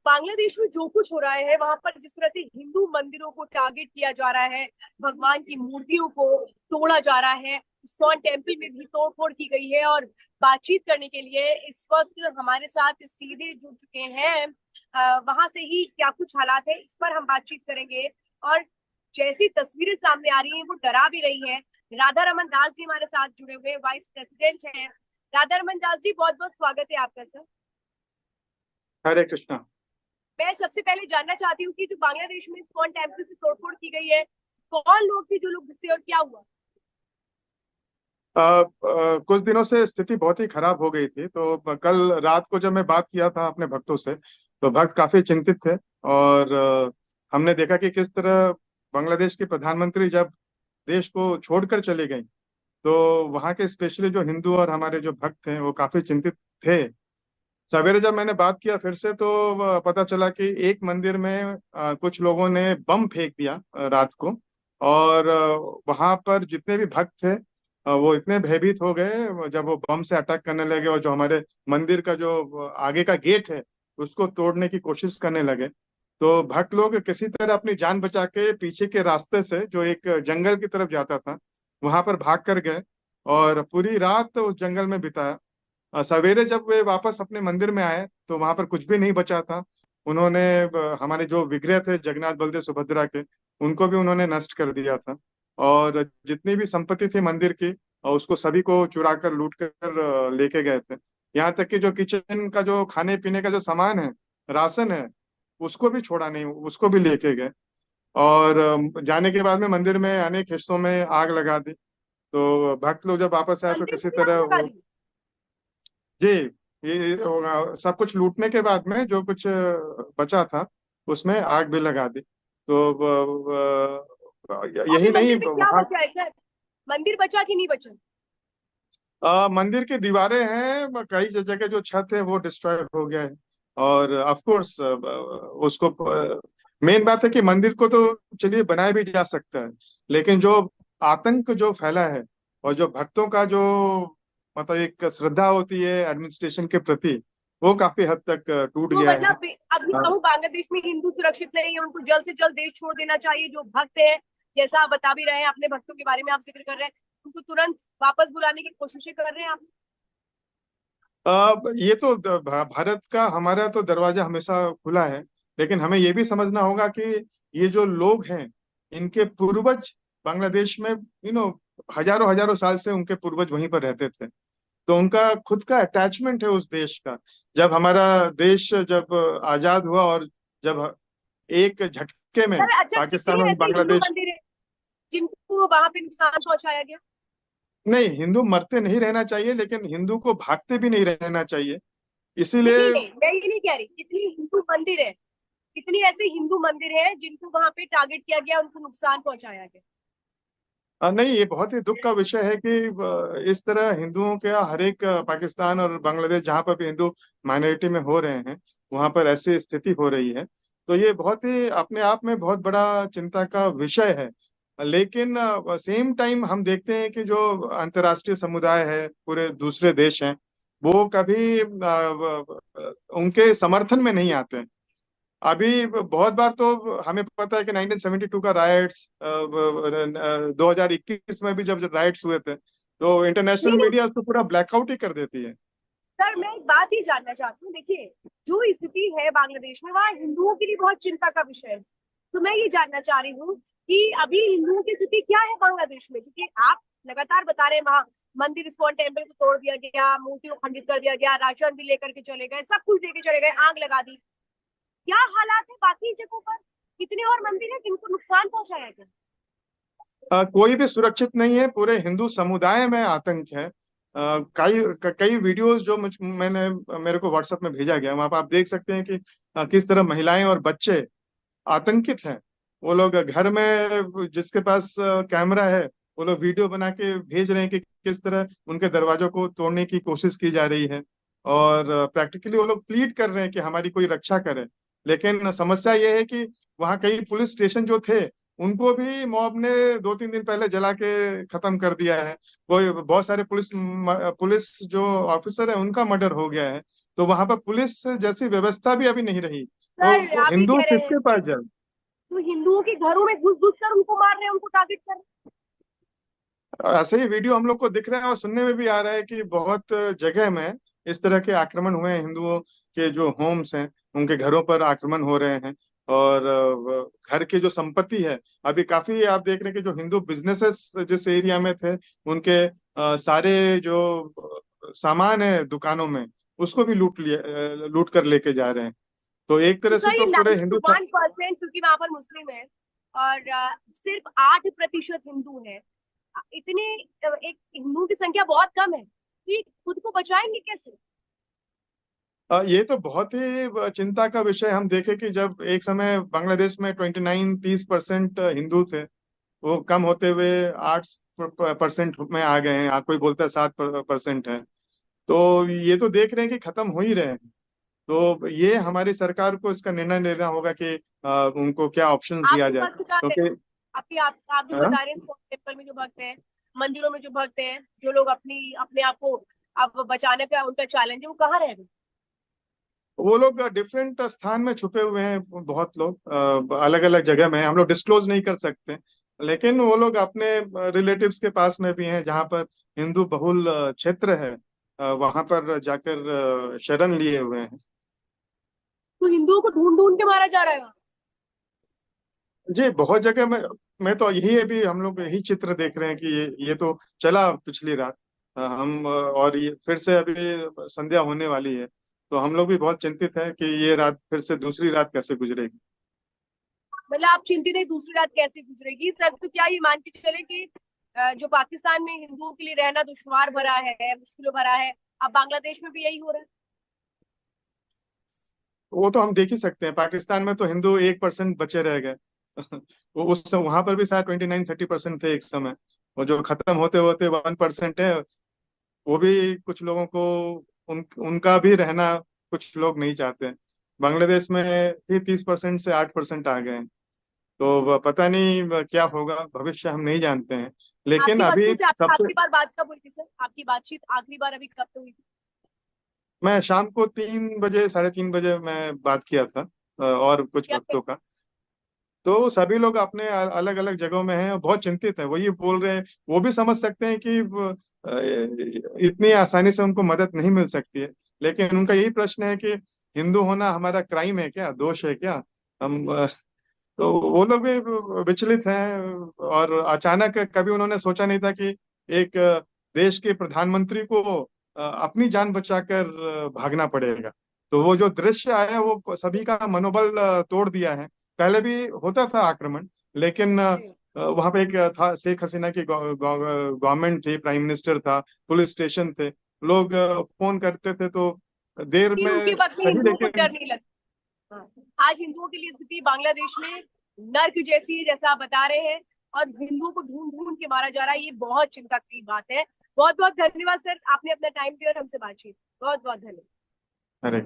बांग्लादेश में जो कुछ हो रहा है वहां पर जिस तरह से हिंदू मंदिरों को टारगेट किया जा रहा है, भगवान की मूर्तियों को तोड़ा जा रहा है, इस्कॉन टेम्पल में भी तोड़फोड़ की गई है। और बातचीत करने के लिए इस वक्त हमारे साथ सीधे जुड़ चुके हैं वहां से ही क्या कुछ हालात है इस पर हम बातचीत करेंगे। और जैसी तस्वीरें सामने आ रही हैं वो डरा भी रही है। राधा रमन दास जी हमारे साथ जुड़े हुए वाइस प्रेसिडेंट हैं। राधा रमन दास जी, बहुत बहुत स्वागत है आपका सर। हरे कृष्णा। मैं सबसे पहले जानना चाहती हूँ कि जो बांग्लादेश में इस्कॉन टेम्पल से तोड़फोड़ की गई है, कौन लोग थे जो लोग घुसे और क्या हुआ? कुछ दिनों से स्थिति बहुत ही खराब हो गई थी, तो कल रात को जब मैं बात किया था अपने भक्तों से, तो भक्त काफी चिंतित थे। और हमने देखा कि किस तरह बांग्लादेश के प्रधानमंत्री जब देश को छोड़कर चले गए, तो वहाँ के स्पेशली जो हिंदू और हमारे जो भक्त हैं वो काफी चिंतित थे। सवेरे जब मैंने बात किया फिर से, तो पता चला कि एक मंदिर में कुछ लोगों ने बम फेंक दिया रात को। और वहां पर जितने भी भक्त थे वो इतने भयभीत हो गए जब वो बम से अटैक करने लगे, और जो हमारे मंदिर का जो आगे का गेट है उसको तोड़ने की कोशिश करने लगे। तो भक्त लोग किसी तरह अपनी जान बचा के पीछे के रास्ते से, जो एक जंगल की तरफ जाता था, वहां पर भाग कर गए और पूरी रात उस जंगल में बिताया। सवेरे जब वे वापस अपने मंदिर में आए तो वहां पर कुछ भी नहीं बचा था। उन्होंने हमारे जो विग्रह थे जगन्नाथ बलदेव सुभद्रा के, उनको भी उन्होंने नष्ट कर दिया था। और जितनी भी संपत्ति थी मंदिर की, उसको सभी को चुरा कर लूट कर लेके गए थे। यहाँ तक कि जो किचन का जो खाने पीने का जो सामान है, राशन है, उसको भी छोड़ा नहीं, उसको भी लेके गए। और जाने के बाद में मंदिर में अनेक हिस्सों में आग लगा दी। तो भक्त लोग जब वापस आए तो मंदिर किसी में भी आग तरह लगा दी? जी, ये सब कुछ लूटने के बाद में जो कुछ बचा था उसमें आग भी लगा दी। तो अभी यही नहीं मंदिर में क्या वहाँ बचा है सर? मंदिर बचा कि नहीं बचा? मंदिर की दीवारें हैं, कई जगह जो छत है वो डिस्ट्रॉय हो गया है। और ऑफ कोर्स उसको मेन बात है कि मंदिर को तो चलिए बनाया भी जा सकता है, लेकिन जो आतंक जो फैला है और जो भक्तों का जो मतलब एक श्रद्धा होती है एडमिनिस्ट्रेशन के प्रति, वो काफी हद तक टूट तो गया है। मतलब अब ये कहूँ, बांग्लादेश में हिंदू सुरक्षित नहीं है, उनको जल्द से जल्द देश छोड़ देना चाहिए। जो भक्त है, जैसा आप बता भी रहे हैं, अपने भक्तों के बारे में आप जिक्र कर रहे हैं, उनको तुरंत वापस बुलाने की कोशिशें कर रहे हैं आप? ये तो भारत का हमारा तो दरवाजा हमेशा खुला है, लेकिन हमें ये भी समझना होगा कि ये जो लोग हैं, इनके पूर्वज बांग्लादेश में हजारों हजारों साल से उनके पूर्वज वहीं पर रहते थे। तो उनका खुद का अटैचमेंट है उस देश का। जब हमारा देश जब आजाद हुआ और जब एक झटके में सर अच्छा, पाकिस्तान कितने और ऐसे हिंदू बांग्लादेश। मंदिर है जिनको वहां पे नुकसान पहुंचाया गया? नहीं, हिंदू मरते नहीं रहना चाहिए, लेकिन हिंदू को भागते भी नहीं रहना चाहिए, नहीं इसीलिए। नहीं, मैं ये नहीं कह रही। कितनी हिंदू मंदिर है, कितनी ऐसे हिंदू मंदिर है जिनको वहां पे टारगेट किया गया, उनको नुकसान पहुंचाया गया? नहीं, ये बहुत ही दुख का विषय है कि इस तरह हिंदुओं के हर एक पाकिस्तान और बांग्लादेश जहाँ पर भी हिंदू माइनॉरिटी में हो रहे हैं, वहाँ पर ऐसी स्थिति हो रही है। तो ये बहुत ही अपने आप में बहुत बड़ा चिंता का विषय है। लेकिन सेम टाइम हम देखते हैं कि जो अंतर्राष्ट्रीय समुदाय है, पूरे दूसरे देश हैं, वो कभी उनके समर्थन में नहीं आते। अभी बहुत बार तो हमें पता है कि 1972 का राइट्स, 2021 में भी जब राइट्स हुए थे, तो इंटरनेशनल नहीं नहीं मीडिया उसको पूरा ब्लैकआउट ही कर देती है। सर, मैं एक बात ही जानना चाहती हूँ। देखिए, जो स्थिति है बांग्लादेश में, वहाँ हिंदुओं के लिए बहुत चिंता का विषय है। तो मैं ये जानना चाह रही हूँ कि अभी हिंदुओं की स्थिति क्या है बांग्लादेश में, क्योंकि आप लगातार बता रहे हैं वहाँ मंदिर इस्कॉन टेम्पल को तोड़ दिया गया, मूर्ति को खंडित कर दिया गया, राशन भी लेकर के चले गए, सब कुछ लेके चले गए, आग लगा दी। क्या हालात है बाकी जगहों पर? कितने और मंदिर है जिनको नुकसान पहुंचाया गया? कोई भी सुरक्षित नहीं है, पूरे हिंदू समुदाय में आतंक है। कई कई वीडियोस जो मेरे को व्हाट्सएप में भेजा गया, वहां पर आप देख सकते हैं कि किस तरह महिलाएं और बच्चे आतंकित हैं। वो लोग घर में जिसके पास कैमरा है, वो लोग वीडियो बना के भेज रहे हैं कि किस तरह उनके दरवाजों को तोड़ने की कोशिश की जा रही है। और प्रैक्टिकली वो लोग प्लीड कर रहे हैं कि हमारी कोई रक्षा करे। लेकिन समस्या ये है कि वहाँ कई पुलिस स्टेशन जो थे, उनको भी मॉब ने 2-3 दिन पहले जला के खत्म कर दिया है। कोई बहुत सारे पुलिस पुलिस जो ऑफिसर है उनका मर्डर हो गया है। तो वहां पर पुलिस जैसी व्यवस्था भी अभी नहीं रही, सर तो आप ये हिंदू कह रहे हैं किसके पास जाए। तो हिंदुओं के घरों में घुस घुस कर उनको मार रहे हैं, उनको टारगेट कर रहे ऐसे ही वीडियो हम लोग को दिख रहा है और सुनने में भी आ रहा है कि बहुत जगह में इस तरह के आक्रमण हुए हैं, हिंदुओं के जो होम्स हैं उनके घरों पर आक्रमण हो रहे हैं। और घर की जो संपत्ति है, अभी काफी आप देख रहे हैं कि जो हिंदू बिजनेसेस जिस एरिया में थे उनके सारे जो सामान है दुकानों में, उसको भी लूट कर लेके जा रहे हैं। तो एक तो तरह से सर ये तो पूरे हिंदू 91% क्योंकि वहां पर मुस्लिम है और सिर्फ 8% हिंदू है, इतने एक हिंदुओं की संख्या बहुत कम है, ये खुद को बचाएंगे कैसे? ये तो बहुत ही चिंता का विषय। हम देखें कि जब एक समय बांग्लादेश में 29-30% हिंदू थे, वो कम होते हुए 8% में आ गए हैं, कोई बोलता है 7% है। तो ये तो देख रहे हैं कि खत्म हो ही रहे हैं। तो ये हमारी सरकार को इसका निर्णय लेना होगा कि उनको क्या ऑप्शंस आप दिया जो जाए, भक्त का क्योंकि आप जो हाँ, बता रहे हैं टेम्पल में जो भक्त हैं, मंदिरों में जो भक्त हैं, जो लोग अपने आप को अब बचाने का उनका चैलेंज है, वो कहाँ रह गए? वो लोग डिफरेंट स्थान में छुपे हुए हैं, बहुत लोग अलग अलग जगह में हैं। हम लोग डिस्क्लोज नहीं कर सकते, लेकिन वो लोग अपने रिलेटिव्स के पास में भी हैं जहाँ पर हिंदू बहुल क्षेत्र है, वहां पर जाकर शरण लिए हुए हैं। तो हिंदुओं को ढूंढ ढूंढ के मारा जा रहा है वहाँ। जी, बहुत जगह में। मैं तो यही अभी हम लोग यही चित्र देख रहे हैं कि ये तो चला पिछली रात। और ये फिर से अभी संध्या होने वाली है, तो हम लोग भी बहुत चिंतित है कि ये रात फिर से दूसरी रात कैसे गुजरेगी। मतलब आप चिंतित है दूसरी रात कैसे गुजरेगी सर? तो क्या ये मान के चले कि जो पाकिस्तान में हिंदुओं के लिए रहना दुश्वार भरा है, मुश्किल भरा है, अब बांग्लादेश में भी यही हो रहा है? वो तो हम देख ही सकते हैं, पाकिस्तान में तो हिंदू 1% बचे रह गए। वो उस वहां पर भी शायद 29-30% थे एक समय, और जो खत्म होते होते 1% है। वो भी कुछ लोगों को उनका भी रहना कुछ लोग नहीं चाहते। बांग्लादेश में भी 30% से 8% आ गए हैं। तो पता नहीं क्या होगा भविष्य, हम नहीं जानते हैं। लेकिन आपके अभी भक्तों से आपकी सबसे आखिरी बार बात कब हुई थी सर? आपकी बातचीत आखिरी बार अभी कब तो हुई थी? मैं शाम को 3 बजे 3:30 बजे मैं बात किया था और कुछ क्या भक्तों का। तो सभी लोग अपने अलग अलग जगहों में हैं और बहुत चिंतित हैं। वो ये बोल रहे हैं, वो भी समझ सकते हैं कि इतनी आसानी से उनको मदद नहीं मिल सकती है। लेकिन उनका यही प्रश्न है कि हिंदू होना हमारा क्राइम है क्या, दोष है क्या। हम तो वो लोग भी विचलित हैं। और अचानक कभी उन्होंने सोचा नहीं था कि एक देश के प्रधानमंत्री को अपनी जान बचाकर भागना पड़ेगा। तो वो जो दृश्य आया वो सभी का मनोबल तोड़ दिया है। पहले भी होता था आक्रमण, लेकिन वहां पे एक था, शेख हसीना की गवर्नमेंट थी, प्राइम मिनिस्टर था, पुलिस स्टेशन थे, लोग फोन करते थे तो देर फिर उनके में वक्त में सही, हिंदुओं को लेकिन डर नहीं लगता। हाँ। आज हिंदुओं के लिए स्थिति बांग्लादेश में नर्क जैसी है, जैसा आप बता रहे हैं, और हिंदुओं को ढूंढ ढूंढ के मारा जा रहा है, ये बहुत चिंता की बात है। बहुत बहुत धन्यवाद सर, आपने अपना टाइम दिया और हमसे बातचीत। बहुत बहुत धन्यवाद। अरे